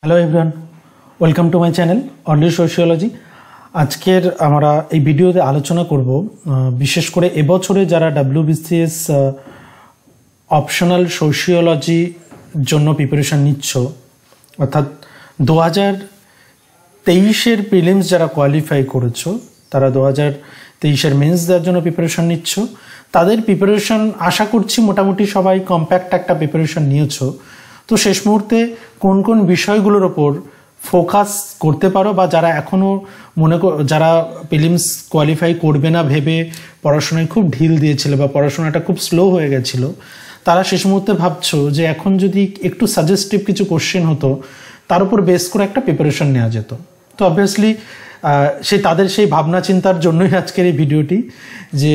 Hello everyone, welcome to my channel only sociology. আজকের আমরা এই ভিডিওতে আলোচনা করব বিশেষ করে এবছরে যারা WBCS অপশনাল সোশিওলজি জন্য প্রিপারেশান নিচ্ছ, অর্থাৎ 2023-এর প্রিলিমস যারা কোয়ালিফাই করেছো, তারা 2023-এর মেন্স দেওয়ার জন্য প্রিপারেশান নিচ্ছ, তাদের প্রিপারেশান আশা করছি মোটামুটি সবাই কম্প্যাক্ট একটা প্রিপারেশান নিয়েছো। তো শেষ মুহূর্তে কোন কোন বিষয়গুলোর ওপর ফোকাস করতে পারো, বা যারা এখনও যারা প্রিলিমস কোয়ালিফাই করবে না ভেবে পড়াশোনায় খুব ঢিল দিয়েছিল বা পড়াশোনাটা খুব স্লো হয়ে গেছিলো, তারা শেষ মুহূর্তে ভাবছো যে এখন যদি একটু সাজেস্টিভ কিছু কোশ্চেন হতো, তার উপর বেস করে একটা প্রিপারেশন নেওয়া যেত। তো অবভিয়াসলি তাদের সেই ভাবনা চিন্তার জন্যই আজকের এই ভিডিওটি, যে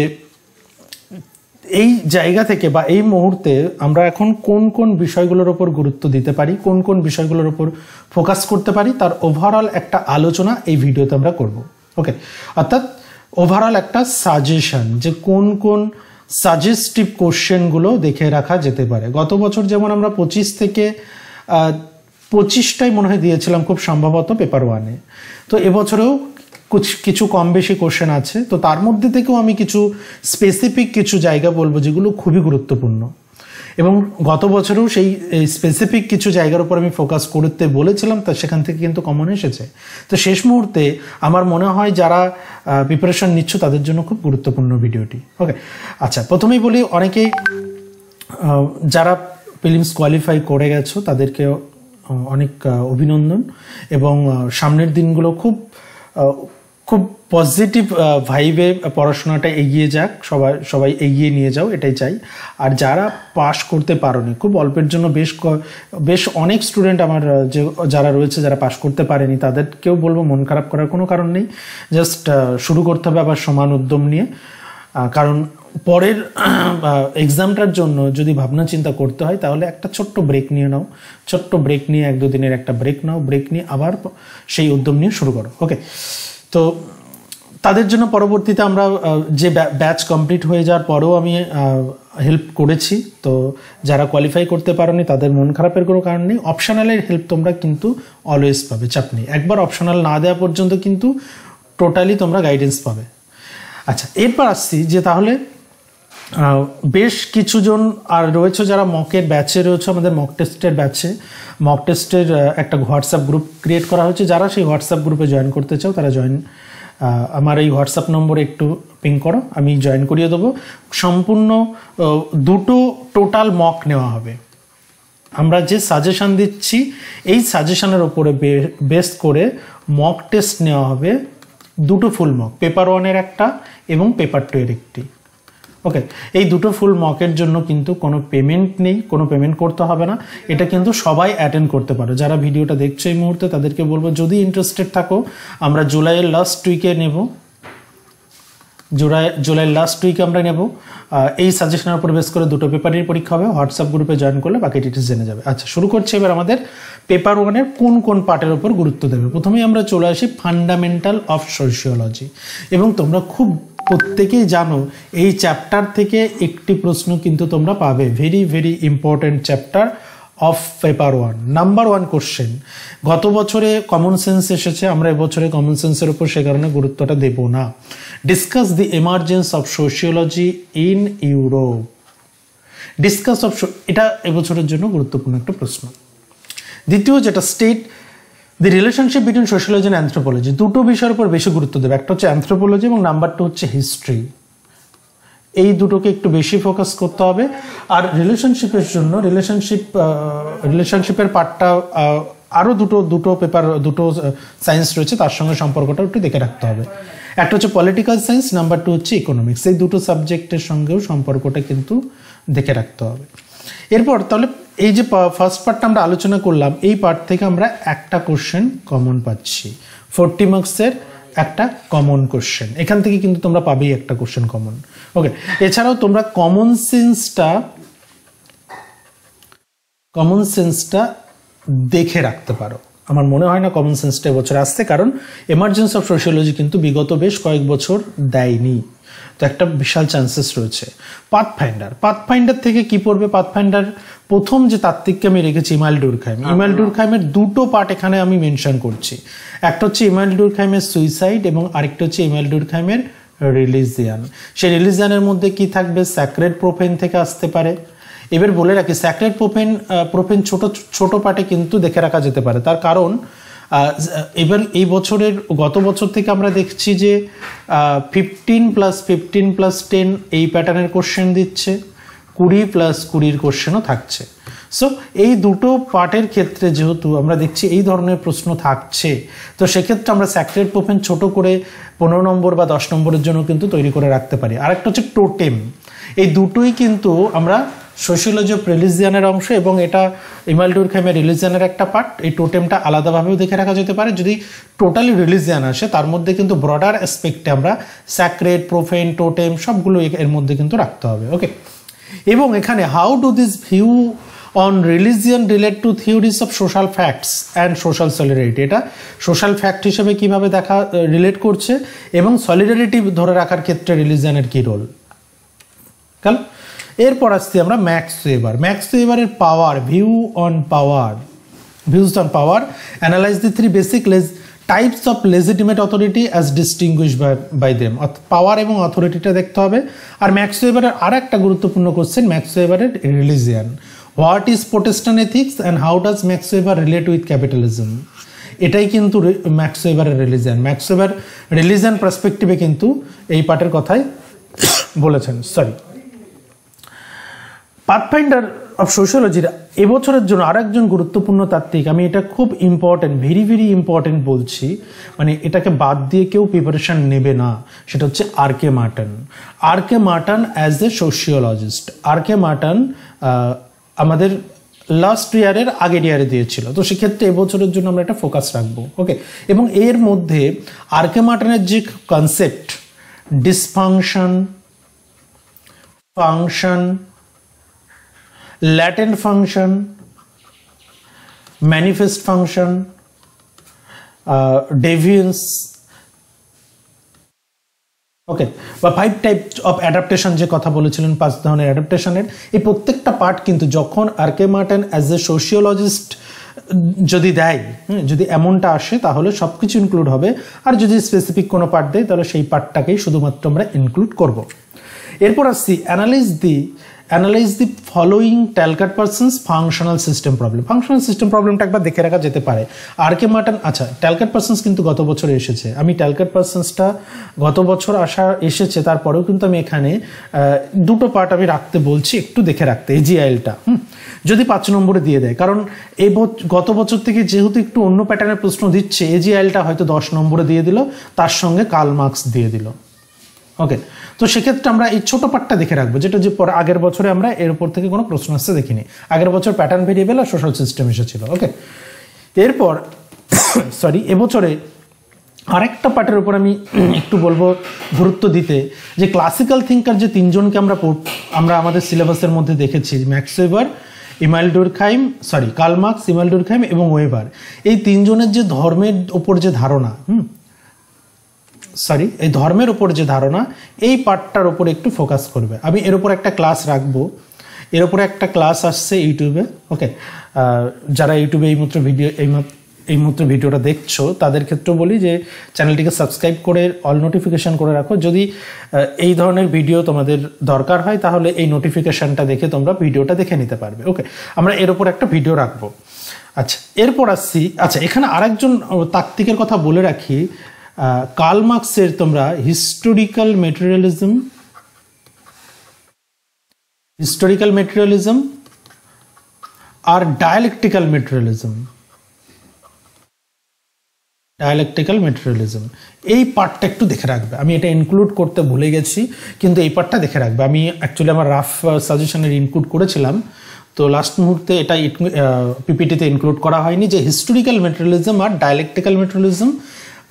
এই জায়গা থেকে বা এই মুহূর্তে আমরা এখন কোন কোন বিষয়গুলোর ওপর গুরুত্ব দিতে পারি, কোন কোন বিষয়গুলোর ওপর ফোকাস করতে পারি, তার ওভারঅল একটা আলোচনা এই ভিডিওতে আমরা করব। ওকে, অর্থাৎ ওভারঅল একটা সাজেশন যে কোন কোন সাজেস্টিভ কোশ্চেনগুলো দেখে রাখা যেতে পারে। গত বছর যেমন আমরা 25 থেকে 25টাই মনে হয় দিয়েছিলাম খুব সম্ভবত পেপার 1-এ, তো এবছরেও কিছু কম বেশি কোশ্চেন আছে। তো তার মধ্যে থেকেও আমি কিছু স্পেসিফিক কিছু জায়গা বলবো যেগুলো খুবই গুরুত্বপূর্ণ, এবং গত বছরেও সেই স্পেসিফিক কিছু জায়গার উপর আমি ফোকাস করতে বলেছিলাম, তা সেখান থেকে কিন্তু কমন এসেছে। তো শেষ মুহূর্তে আমার মনে হয় যারা প্রিপারেশন নিচ্ছ তাদের জন্য খুব গুরুত্বপূর্ণ ভিডিওটি। ওকে, আচ্ছা, প্রথমেই বলি, অনেকেই যারা প্রিলিমস কোয়ালিফাই করে গেছো তাদেরকে অনেক অভিনন্দন, এবং সামনের দিনগুলো খুব পজিটিভ ভাইবে পড়াশোনাটা এগিয়ে যাক, সবাই এগিয়ে নিয়ে যাও, এটাই চাই। আর যারা পাশ করতে পারোনি, খুব অল্পের জন্য বেশ অনেক স্টুডেন্ট আমার যারা রয়েছে যারা পাশ করতে পারেনি, তাদেরকেও বলবো মন খারাপ করার কোনো কারণ নেই, জাস্ট শুরু করতে হবে আবার সমান উদ্যম নিয়ে। কারণ পরের এক্সামটার জন্য যদি ভাবনা চিন্তা করতে হয় তাহলে একটা ছোট্ট ব্রেক নিয়ে নাও, ছোট্ট ব্রেক নিয়ে 1-2 দিনের একটা ব্রেক নাও, ব্রেক নিয়ে আবার সেই উদ্যম নিয়ে শুরু করো। ওকে, তো তাদের জন্য পরবর্তীতে আমরা যে ব্যাচ কমপ্লিট হয়ে যাওয়ার পরেও আমি হেল্প করেছি। তো যারা কোয়ালিফাই করতে পারোনি তাদের মন খারাপের কোনো কারণ নেই, অপশনালের হেল্প তোমরা কিন্তু অলওয়েজ পাবে, চাপ নেই। একবার অপশনাল না দেওয়া পর্যন্ত কিন্তু টোটালি তোমরা গাইডেন্স পাবে। আচ্ছা, এরপর আসছি যে তাহলে বেশ কিছুজন আর রয়েছে যারা মকের ব্যাচে রয়েছে, আমাদের মক টেস্টের ব্যাচে। মক টেস্টের একটা হোয়াটসঅ্যাপ গ্রুপ ক্রিয়েট করা হয়েছে, যারা সেই হোয়াটসঅ্যাপ গ্রুপে জয়েন করতে চাও তারা আমার এই হোয়াটসঅ্যাপ নম্বরে একটু পিং করো, আমি জয়েন করিয়ে দেবো। সম্পূর্ণ 2টো টোটাল মক নেওয়া হবে। আমরা যে সাজেশান দিচ্ছি এই সাজেশানের ওপরে বেস করে মক টেস্ট নেওয়া হবে, 2টো ফুল মক, পেপার 1-এর একটা এবং পেপার 2-এর একটি। ওকে, এই 2টো ফুল মকের জন্য কিন্তু কোনো পেমেন্ট নেই, কোনো পেমেন্ট করতে হবে না, এটা কিন্তু সবাই অ্যাটেন্ড করতে পারো। যারা ভিডিওটা দেখছো এই মুহূর্তে তাদেরকে বলবো, যদি ইন্টারেস্টেড থাকো, আমরা জুলাইয়ের লাস্ট উইকে নেব, জুলাইয়ের লাস্ট উইকে আমরা নেব। এই সাজেশনের উপর বেস করে 2টো পেপারের পরীক্ষা হবে। হোয়াটসঅ্যাপ গ্রুপে জয়েন করলে বাকি ডিটেলস জেনে যাবে। আচ্ছা, শুরু করছি এবার আমাদের পেপার 1-এর কোন কোন পার্টের উপর গুরুত্ব দেবে। প্রথমেই আমরা চলে আসি ফান্ডামেন্টাল অফ সোশিওলজি, এবং তোমরা খুব প্রত্যেকেই জানো এই চ্যাপ্টার থেকে একটি প্রশ্ন কিন্তু তোমরা পাবে, very very important chapter of paper 1, number 1 question. গত বছরে কমন সেন্স এসেছে, আমরা এবছরে কমন সেন্সের উপর সে কারণে গুরুত্বটা দেব না। Discuss the emergence of sociology in Europe, discuss of, এটা এবছরের জন্য গুরুত্বপূর্ণ একটা প্রশ্ন। দ্বিতীয় যেটা, state the relationship between sociology and anthropology, 2টো বিষয়ের উপর বেশি গুরুত্ব দেবে, একটা হচ্ছে অ্যানথ্রোপোলজি এবং নাম্বার 2 হচ্ছে হিস্ট্রি। এই 2টোকে একটু বেশি ফোকাস করতে হবে। আর রিলেশনশিপের জন্য রিলেশনশিপের পার্টটা আরও দুটো পেপার, 2টো সায়েন্স রয়েছে, তার সঙ্গে সম্পর্কটা একটু দেখে রাখতে হবে। একটা হচ্ছে পলিটিক্যাল সায়েন্স, নাম্বার 2 হচ্ছে ইকোনমিক্স। এই 2টো সাবজেক্টের সঙ্গেও সম্পর্কটা কিন্তু দেখে রাখতে হবে। এরপর তাহলে এই যে ফার্স্ট পার্টটা আমরা আলোচনা করলাম, এই পার্ট থেকে আমরা একটা কোশ্চেন কমন পাচ্ছি, 40 মার্কসের একটা কমন কোশ্চেন, এখান থেকে কিন্তু তোমরা পাবেই একটা কোশ্চেন কমন। ওকে, এছাড়াও তোমরা কমন সেন্সটা দেখে রাখতে পারো। আমার মনে হয় না কমন সেন্সটা এবছর আসছে, কারণ এমার্জেন্স অফ সোশিওলজি কিন্তু বিগত বেশ কয়েক বছর দেয়নি। তো একটা বিশাল চান্সেস রয়েছে। পাথফাইন্ডার থেকে কি পড়বে? পাথফাইন্ডার প্রথম যে তাত্ত্বিককে আমি রেখেছি ইমানুয়েল ডুরখাইম। ইমানুয়েল ডুরখাইমের দুটো পার্ট এখানে আমি মেনশন করছি, একটা হচ্ছে ইমানুয়েল ডুরখাইমের সুইসাইড এবং আরেকটা হচ্ছে ইমানুয়েল ডুরখাইমের রিলিজিয়ান। সেই রিলিজিয়ানের মধ্যে কি থাকবে? স্যাক্রেড প্রোফেন থেকে আসতে পারে। এবার বলে রাখি স্যাক্রেড প্রোফেন ছোট ছোট পার্টে কিন্তু দেখে রাখা যেতে পারে, তার কারণ এবার এই বছরের গত বছর থেকে আমরা দেখছি যে 15+15+10 এই প্যাটার্নের কোশ্চেন দিচ্ছে, 20+20 কোশ্চেনও থাকছে। সো এই দুটো পার্টের ক্ষেত্রে যেহেতু আমরা দেখছি এই ধরনের প্রশ্ন থাকছে, তো সেক্ষেত্রে আমরা স্যাক্রেড প্রোফেন ছোট করে 15 নম্বর বা 10 নম্বরের জন্য কিন্তু তৈরি করে রাখতে পারি। আরেকটা হচ্ছে টোটেম। এই দুটোই কিন্তু আমরা সোশিওলজি অফ রিলিজিয়ানের অংশ এবং এটা ইমানুয়েল ডুরখাইমের রিলিজিয়ানের একটা পার্ট। এই টোটেমটা আলাদাভাবেও দেখে রাখা যেতে পারে। যদি টোটালি রিলিজিয়ান আসে তার মধ্যে কিন্তু ব্রডার অ্যাসপেক্টে আমরা স্যাক্রেড, প্রোফেন, টোটেম সবগুলো এর মধ্যে কিন্তু রাখতে হবে। ওকে, এবং এখানে how do this view on religion relate two theories of social facts and social solidarity, এটা সোশ্যাল ফ্যাক্ট হিসেবে কিভাবে রিলেট করছে এবং সলিডারিটি ধরে রাখার ক্ষেত্রে রিলিজিয়ানের কি রোল। কাল এরপর আসছি আমরা ম্যাক্স ওয়েবারের power, views on power, analyse the 3 basic types of legitimate authority as distinguish by them. Power এবং অথরিটিটা দেখতে হবে। আর ম্যাক্স ওয়েবারের আর একটা গুরুত্বপূর্ণ কোশ্চেন, ম্যাক্স ওয়েবারের religion, what is protestant ethics and how does Max Weber relate with capitalism. এটাই কিন্তু ম্যাক্স ওয়েবারের রিলিজিয়ান। ম্যাক্স ওয়েবার রিলিজিয়ান পার্সপেক্টিভে কিন্তু এই পার্টের কথাই বলেছেন। পাথফাইন্ডার অফ সোশিওলজির এবছরের জন্য আরেকজন গুরুত্বপূর্ণ তাত্ত্বিক, আমি এটা খুব ইম্পর্টেন্ট, ভেরি ইম্পর্টেন্ট বলছি, মানে এটাকে বাদ দিয়ে কেউ প্রিপারেশন নেবে না, সেটা হচ্ছে R K. Merton as a sociologist. R K. Merton আমাদের লাস্ট ইয়ারের আগের ইয়ারে দিয়েছিল, তো সেক্ষেত্রে এবছরের জন্য আমরা একটা ফোকাস রাখবো। ওকে, এবং এর মধ্যে আর.কে. মার্টনের যে concept dysfunction, function, latent function, manifest function, deviance, ওকে, বা 5 টাইপস অফ অ্যাডাপ্টেশন যে কথা বলেছিলেন, 5 ধরনের অ্যাডাপ্টেশনের, এই প্রত্যেকটা পার্ট কিন্তু যখন R K. Merton as a sociologist যদি দেয়, যদি এমনটা আসে তাহলে সব কিছু ইনক্লুড হবে, আর যদি স্পেসিফিক কোনো পার্ট দেয় তাহলে সেই পার্টটাকেই শুধুমাত্র আমরা ইনক্লুড করব। এরপর আসছি analyse the following Talcott Parsons functional system problem. Functional system প্রবলেমটা একবার দেখে রাখা যেতে পারে। আর.কে. মার্টন, আচ্ছা ট্যালকাট-পারসন্স কিন্তু গত বছর এসেছে, আমি ট্যালকাট-পারসন্সটা গত বছর এসেছে, তারপরেও কিন্তু আমি এখানে দুটো পার্ট আমি রাখতে বলছি, একটু দেখে রাখতে। এজিআইএলটা যদি 5 নম্বরে দিয়ে দেয়, কারণ গত বছর থেকে যেহেতু একটু অন্য প্যাটার্নের প্রশ্ন দিচ্ছে, এজিআইএলটা হয়তো 10 নম্বরে দিয়ে দিল, তার সঙ্গে কার্ল মার্কস দিয়ে দিল। ওকে, তো সেক্ষেত্রে আমরা এই ছোট পার্টটা দেখে রাখবো, যেটা যে আগের বছরে আমরা এর উপর থেকে কোনো প্রশ্ন আসতে দেখিনি। আগের বছর প্যাটার্ন ভেরিয়েবল আর সোশ্যাল সিস্টেম এসেছিল। ওকে, এরপর এবছরে আরেকটা পার্টের উপর আমি একটু বলবো গুরুত্ব দিতে, যে ক্লাসিক্যাল থিঙ্কার যে 3 জনকে আমরা আমাদের সিলেবাসের মধ্যে দেখেছি, Max Weber, Karl Marx, Emanuel Durkheim এবং ওয়েবার, এই 3 জনের যে ধর্মের ওপর যে ধারণা, এই ধর্মের ওপর যে ধারণা, এই পার্টটার ওপর একটু ফোকাস করবে। আমি এর উপর একটা ক্লাস রাখবো, এর উপরে একটা ক্লাস আসছে ইউটিউবে। ওকে, যারা ইউটিউবে এইমাত্র ভিডিওটা দেখছো তাদের ক্ষেত্রে বলি যে চ্যানেলটিকে সাবস্ক্রাইব করে অল নোটিফিকেশান করে রাখো। যদি এই ধরনের ভিডিও তোমাদের দরকার হয় তাহলে এই নোটিফিকেশানটা দেখে তোমরা ভিডিওটা দেখে নিতে পারবে। ওকে, আমরা এর উপর একটা ভিডিও রাখবো। আচ্ছা, এরপর আসছি, আচ্ছা এখানে আরেকজন তাত্ত্বিকের কথা বলে রাখি, কার্ল মার্কসের তোমরা হিস্টোরিক্যাল মেটেরিয়ালিজম আর ডায়ালেকটিক্যাল মেটেরিয়ালিজম এই পার্টটা একটু দেখে রাখবে। আমি এটা ইনক্লুড করতে ভুলে গেছি, কিন্তু এই পার্টটা দেখে রাখবে। আমি অ্যাকচুয়ালি আমার রাফ সাজেশনের ইনক্লুড করেছিলাম, তো লাস্ট মুহূর্তে এটা পিপিটিতে ইনক্লুড করা হয়নি, যে হিস্টোরিক্যাল মেটেরিয়ালিজম আর ডায়ালেকটিক্যাল মেটেরিয়ালিজম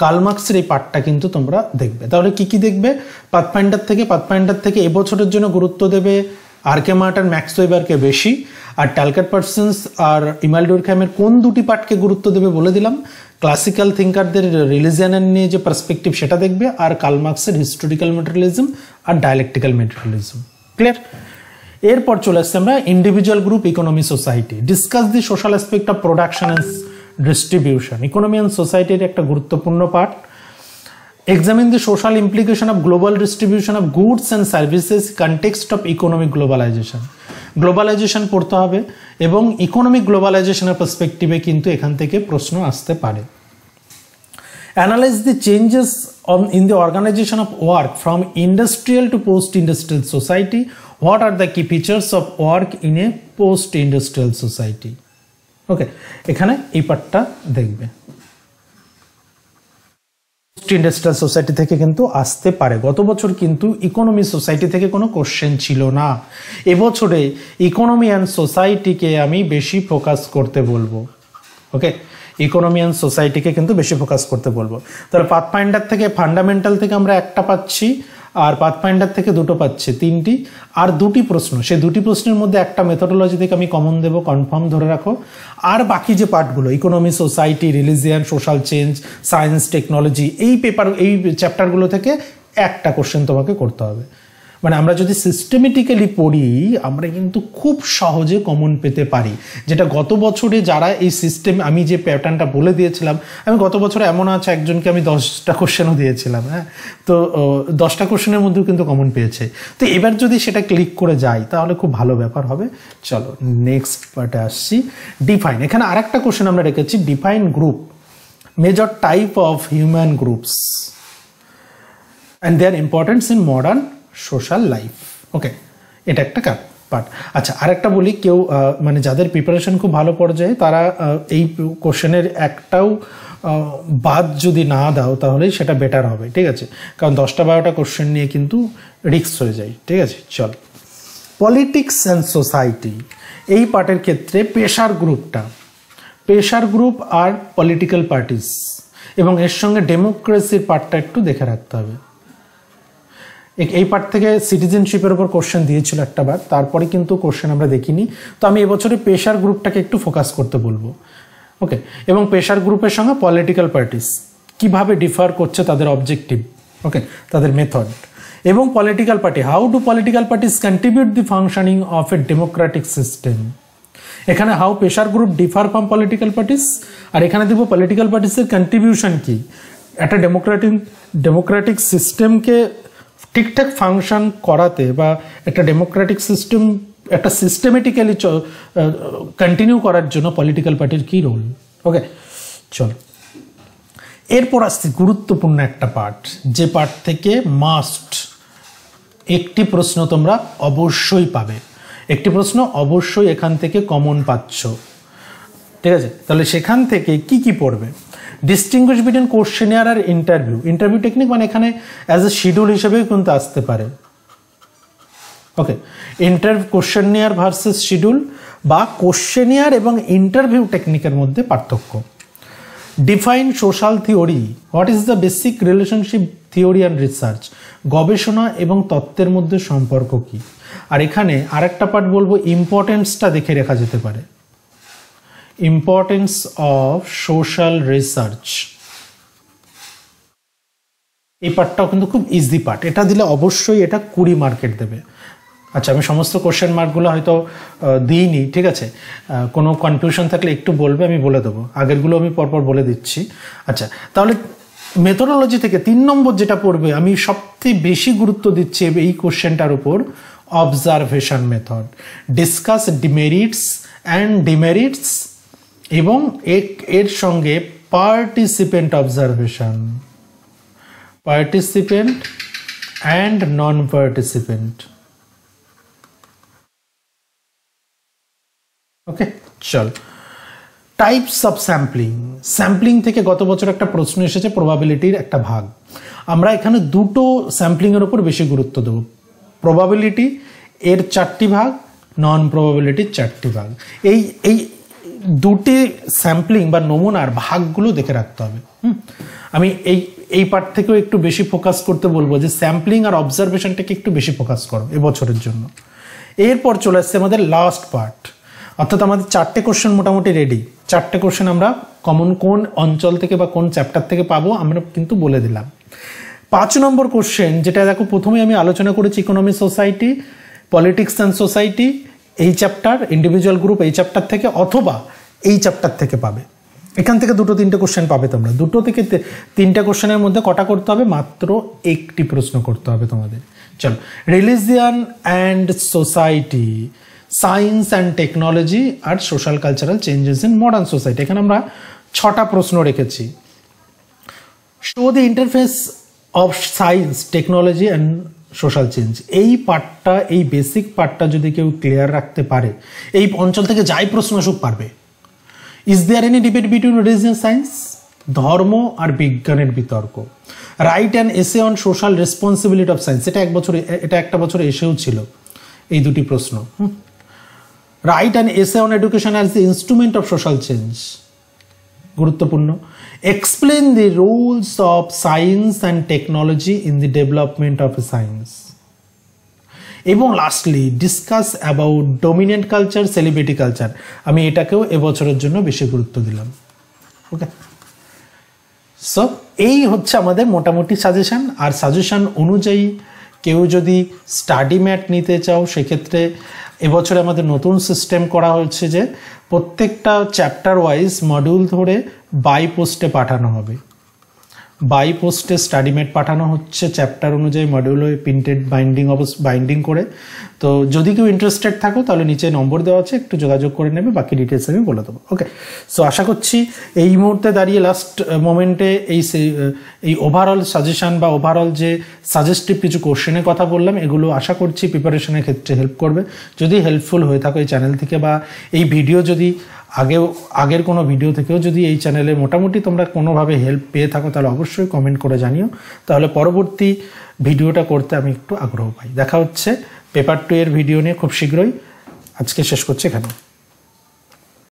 কার্ল মার্কসের এই পার্টটা কিন্তু তোমরা দেখবে। তাহলে কি দেখবে? পাথফাইন্ডার থেকে এবছরের জন্য গুরুত্ব দেবে আরকে মার্ট আর ম্যাক্স ওয়েবারকে বেশি, আর ট্যালকেট পার্সন্স আর ইমানুয়েল ডুরকহেমের কোন দুটি পার্টকে গুরুত্ব দেবে বলে দিলাম। ক্লাসিক্যাল থিঙ্কারদের রিলিজিয়ানের নিয়ে যে পার্সপেক্টিভ সেটা দেখবে, আর কার্ল মার্কসের হিস্টোরিক্যাল ম্যাটেরিয়ালিজম আর ডায়ালেকটিক্যাল ম্যাটেরিয়ালিজম। ক্লিয়ার? এরপর চলে আসছে আমরা individual group, economy, society. Discuss the social aspect of production and distribution. Economy and সোসাইটির একটা গুরুত্বপূর্ণ part. Examine the social implication of global distribution of goods and services context of economic globalization. Globalisation পড়তে হবে এবং economic গ্লোবালাইজেশনের পার্সপেক্টিভে কিন্তু এখান থেকে প্রশ্ন আসতে পারে। Analyze the changes in the organization of work from industrial to post-industrial society. What are the key features of work in a post-industrial society? ওকে, এখানে এই পার্টটা দেখবে। ইন্ডাস্ট্রিয়াল সোসাইটি থেকে কিন্তু আসতে পারে। গত বছর কিন্তু ইকোনমি সোসাইটি থেকে কোনো কোশ্চেন ছিল না। এবছরে ইকোনমি অ্যান্ড সোসাইটিকে আমি বেশি ফোকাস করতে বলবো। ওকে, ইকোনমি অ্যান্ড সোসাইটিকে কিন্তু বেশি ফোকাস করতে বলবো। তাহলে পাথফাইন্ডার থেকে, ফান্ডামেন্টাল থেকে আমরা একটা পাচ্ছি, আর পাথফাইন্ডার থেকে দুটো পাচ্ছি, তিনটি, আর দুটি প্রশ্ন। সেই দুটি প্রশ্নের মধ্যে একটা মেথোডোলজি থেকে আমি কমন দেবো, কনফার্ম ধরে রাখো। আর বাকি যে পার্টগুলো, economy, society, religion, social change, science, technology, এই চ্যাপ্টারগুলো থেকে একটা কোশ্চেন তোমাকে করতে হবে। মানে আমরা যদি সিস্টেমেটিক্যালি পড়ি আমরা কিন্তু খুব সহজে কমন পেতে পারি, যেটা গত বছরে যারা এই সিস্টেম, আমি যে প্যাটার্নটা বলে দিয়েছিলাম, আমি গত বছরে এমন আছে একজনকে আমি 10টা কোশ্চেনও দিয়েছিলাম, হ্যাঁ, তো 10টা কোশ্চেনের মধ্যেও কিন্তু কমন পেয়েছে। তো এবার যদি সেটা ক্লিক করে যাই তাহলে খুব ভালো ব্যাপার হবে। চলো নেক্সট পার্টে আসছি, ডিফাইন। এখানে আর একটা কোশ্চেন আমরা রেখেছি, define group, major type of human groups and their importance in modern social life. Okay, এটা একটা পার্ট। আচ্ছা, আরেকটা বলি, কেউ মানে যাদের প্রিপারেশন খুব ভালো পর্যায়ে তারা এই কোশ্চেনের একটাও বাদ যদি না দাও তাহলেই সেটা বেটার হবে, ঠিক আছে? কারণ 10টা-12টা কোশ্চেন নিয়ে কিন্তু রিস্ক হয়ে যায়, ঠিক আছে? চল, পলিটিক্স অ্যান্ড সোসাইটি, এই পার্টের ক্ষেত্রে প্রেশার গ্রুপটা, প্রেশার গ্রুপ আর পলিটিক্যাল পার্টিস, এবং এর সঙ্গে ডেমোক্রেসির পার্টটা একটু দেখে রাখতে হবে। এই পার্ট থেকে সিটিজেনশিপের উপর কোশ্চেন দিয়েছিল একটা বার, তারপরে কিন্তু কোশ্চেন আমরা দেখিনি। তো আমি এবছরে প্রেশার গ্রুপটাকে একটু ফোকাস করতে বলবো। ওকে, এবং প্রেশার গ্রুপের সঙ্গে পলিটিক্যাল পার্টিস কিভাবে ডিফার করছে, তাদের অবজেক্টিভ, ওকে, তাদের মেথড, এবং political party, how do political parties contribute the functioning of a democratic system. এখানে how pressure group differ from political parties, আর এখানে দেবো পলিটিক্যাল পার্টিসের কন্ট্রিবিউশন কি একটা ডেমোক্রেটিক সিস্টেমকে ঠিকঠাক ফাংশন করাতে, বা একটা ডেমোক্রেটিক সিস্টেম একটা সিস্টেমেটিক্যালি কন্টিনিউ করার জন্য পলিটিক্যাল পার্টির কী রোল। ওকে, চল এরপর আসছে গুরুত্বপূর্ণ একটা পার্ট, যে পার্ট থেকে মাস্ট একটি প্রশ্ন তোমরা অবশ্যই পাবে, একটি প্রশ্ন অবশ্যই এখান থেকে কমন পাচ্ছ, ঠিক আছে? তাহলে সেখান থেকে কি কি পড়বে? ডিস্টিংগুইশ বিটুইন কোশ্চেনিয়ার আর ইন্টারভিউ। ইন্টারভিউ টেকনিক মানে এখানে অ্যাজ এ শিডিউল হিসেবেও কিন্তু আসতে পারে। ওকে, কোশ্চেনিয়ার ভার্সেস শিডিউল, বা কোশ্চেনিয়ার এবং ইন্টারভিউ টেকনিকের মধ্যে পার্থক্য। Define social theory, what is the basic relationship theory and research, গবেষণা এবং তত্ত্বের মধ্যে সম্পর্ক কি। আর এখানে আরেকটা পার্ট বলবো, ইম্পর্টেন্সটা দেখে রাখা যেতে পারে, ইম্পর্টেন্স অফ সোশ্যাল রিসার্চ। এই পার্টটাও কিন্তু খুব ইজি পার্ট, এটা দিলে অবশ্যই এটা 20 মার্কেট দেবে। আচ্ছা, আমি সমস্ত কোশ্চেন মার্কগুলো হয়তো দিইনি, ঠিক আছে? কোনো কনফিউশন থাকলে একটু বলবে, আমি বলে দেবো। আগেরগুলো আমি পরপর বলে দিচ্ছি। আচ্ছা, তাহলে মেথোডোলজি থেকে 3 নম্বর যেটা পড়বে, আমি সবচেয়ে বেশি গুরুত্ব দিচ্ছি এই কোশ্চেনটার উপর, observation method. Discuss demerits and demerits, এবং এর সঙ্গে participant observation, participant and non participant. Okay, চল, টাইপস অফ স্যাম্পলিং। স্যাম্পলিং থেকে গত বছর একটা প্রশ্ন এসেছে, প্রবাবিলিটির একটা ভাগ। আমরা এখানে দুটো স্যাম্পলিংয়ের উপর বেশি গুরুত্ব দেবো, প্রবাবিলিটি এর 4টি ভাগ, নন প্রবাবিলিটির 4টি ভাগ। এই দুটি স্যাম্পলিং বা নমুনার ভাগগুলো দেখে রাখতে হবে। আমি এই পার্ট থেকেও একটু বেশি ফোকাস করতে বলবো, যে স্যাম্পলিং আর অবজারভেশনটাকে একটু বেশি ফোকাস করো এবছরের জন্য। এরপর চলে আসছে আমাদের লাস্ট পার্ট, অর্থাৎ আমাদের 4টে কোশ্চেন মোটামুটি রেডি। 4টে কোশ্চেন আমরা কমন কোন অঞ্চল থেকে বা কোন চ্যাপ্টার থেকে পাবো আমরা কিন্তু বলে দিলাম। 5 নম্বর কোশ্চেন, যেটা দেখো প্রথমেই আমি আলোচনা করেছি economy society, politics and society এই চ্যাপ্টার, ইন্ডিভিজুয়াল গ্রুপ এই চ্যাপ্টার থেকে অথবা এই চ্যাপ্টার থেকে পাবে। এখান থেকে 2-3টে কোশ্চেন পাবে তোমরা। 2 থেকে 3টে কোশ্চেনের মধ্যে কটা করতে হবে? মাত্র 1টি প্রশ্ন করতে হবে তোমাদের। চলো, religion and society, science and technology আর social cultural changes in modern society. এখানে আমরা 6টা প্রশ্ন রেখেছি। Show the interface of science, technology and social change. এই পার্টটা, এই বেসিক পার্টটা যদি কেউ ক্লিয়ার রাখতে পারে, এই অঞ্চল থেকে যাই প্রশ্ন আসুক পারবে। Is there any debate between religion science, ধর্ম আর বিজ্ঞানের বিতর্ক। Write and essay on social responsibility of science, এটা একটা বছরে এসেও ছিল এই 2টি প্রশ্ন। Write and essay on education as the instrument of social change, গুরুত্বপূর্ণ। Explain the roles of science and technology in the development of a science. এবং lastly discuss about dominant culture, celebrity culture. আমি এটাকেও এবছরের জন্য বেশি গুরুত্ব দিলাম। ওকে, so এই হচ্ছে আমাদের মোটামুটি সাজেশান। আর সাজেশান অনুযায়ী কেউ যদি স্টাডি ম্যাট নিতে চাও, সেক্ষেত্রে এবছরে আমাদের নতুন সিস্টেম করা হয়েছে যে প্রত্যেকটা চ্যাপ্টার ওয়াইজ মডিউল ধরে বাই পোস্টে পাঠানো হবে। বাই পোস্টে স্টাডি ম্যাট পাঠানো হচ্ছে চ্যাপ্টার অনুযায়ী, মডিউল হয়ে প্রিন্টেড বাইন্ডিং করে। তো যদি কেউ ইন্টারেস্টেড থাকো তাহলে নিচে নম্বর দেওয়া আছে, একটু যোগাযোগ করে নেবে, বাকি ডিটেলস আমি বলে দেবো। ওকে, সো আশা করছি এই মুহূর্তে দাঁড়িয়ে লাস্ট মোমেন্টে এই ওভারঅল সাজেশান বা ওভারঅল যে সাজেস্টিভ কিছু কোশ্চেনের কথা বললাম, এগুলো আশা করছি প্রিপারেশনের ক্ষেত্রে হেল্প করবে। যদি হেল্পফুল হয়ে থাকো এই চ্যানেল থেকে, বা এই ভিডিও যদি আগের কোনো ভিডিও থেকেও যদি এই চ্যানেলে মোটামুটি তোমরা কোনোভাবে হেল্প পেয়ে থাকো, তাহলে অবশ্যই কমেন্ট করে জানিও। তাহলে পরবর্তী ভিডিওটা করতে আমি একটু আগ্রহ পাই। দেখা হচ্ছে পেপার 2 এর ভিডিও নিয়ে খুব শীঘ্রই। আজকে শেষ করছি এখানে।